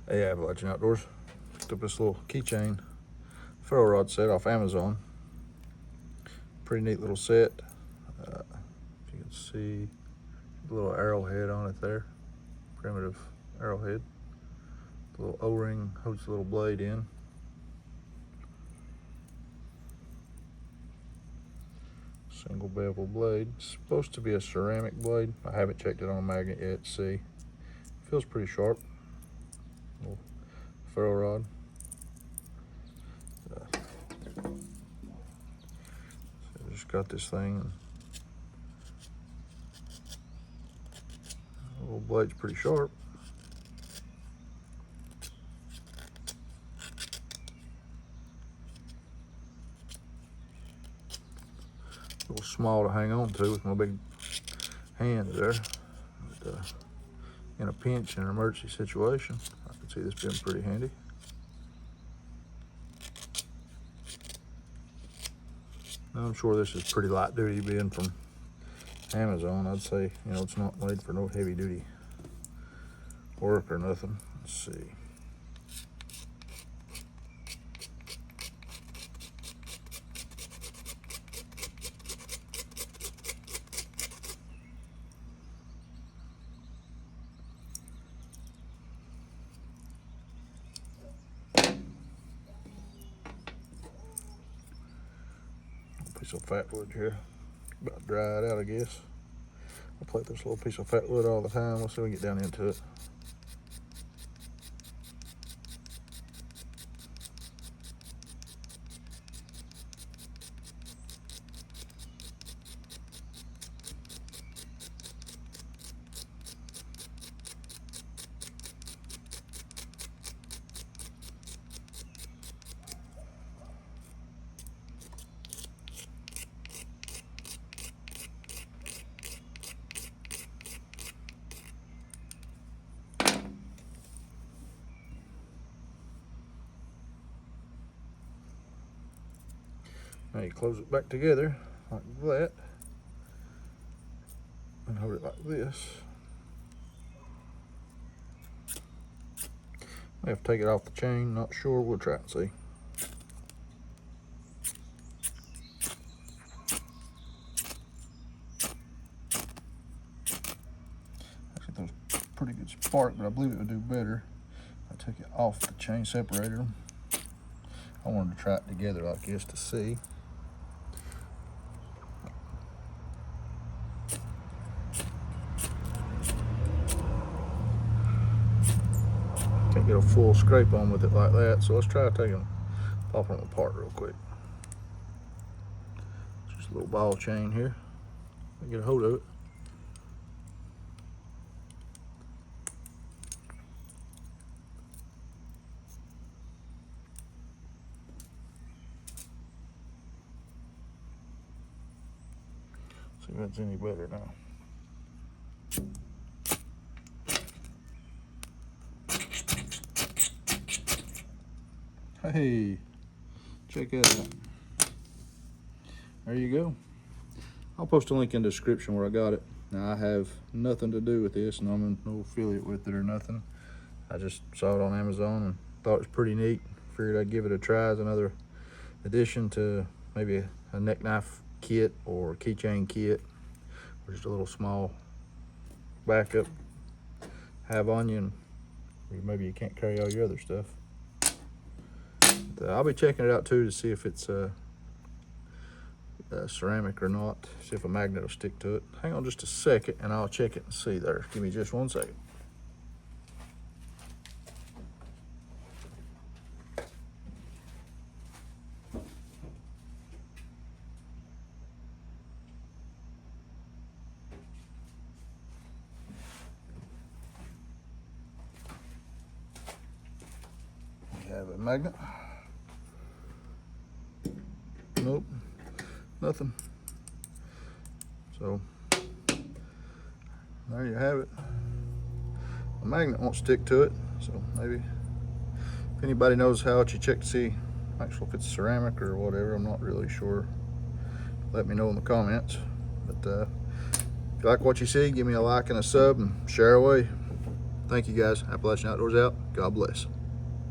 Hey, Avalanche Outdoors. Picked up this little keychain ferro rod set off Amazon. Pretty neat little set. If you can see the little arrowhead on it there, primitive arrowhead. The little O-ring holds the little blade in. Single bevel blade. It's supposed to be a ceramic blade. I haven't checked it on a magnet yet to see. Feels pretty sharp. Little ferro rod. So I just got this thing. The little blade's pretty sharp. A little small to hang on to with my big hands there. But, in a pinch, in an emergency situation, I can see this being pretty handy. Now, I'm sure this is pretty light duty being from Amazon. I'd say, you know, it's not made for no heavy duty work or nothing. Let's see. Piece of fat wood here, about dried out, I guess. I play with this little piece of fat wood all the time. Let's see if we can get down into it. Now you close it back together like that and hold it like this. May have to take it off the chain, not sure, we'll try and see. Actually, that was a pretty good spark, but I believe it would do better if I took it off the chain separator. I wanted to try it together like this to see. Can't get a full scrape on with it like that, so let's try taking, popping them apart real quick. Just a little ball chain here. Get a hold of it. See if that's any better now. Hey, check that out. There you go. I'll post a link in the description where I got it. Now, I have nothing to do with this, and I'm no affiliate with it or nothing. I just saw it on Amazon and thought it was pretty neat. Figured I'd give it a try as another addition to maybe a neck knife kit or a keychain kit, or just a little small backup have on you, and maybe you can't carry all your other stuff. I'll be checking it out too to see if it's ceramic or not, see if a magnet will stick to it. Hang on just a second and I'll check it and see there. Give me just 1 second. We have a magnet. Nope, nothing. So there you have it. The magnet won't stick to it, so maybe if anybody knows how to check to see actually if it's ceramic or whatever, I'm not really sure. Let me know in the comments. But if you like what you see, give me a like and a sub and share away. Thank you guys. Appalachian Outdoors out. God bless.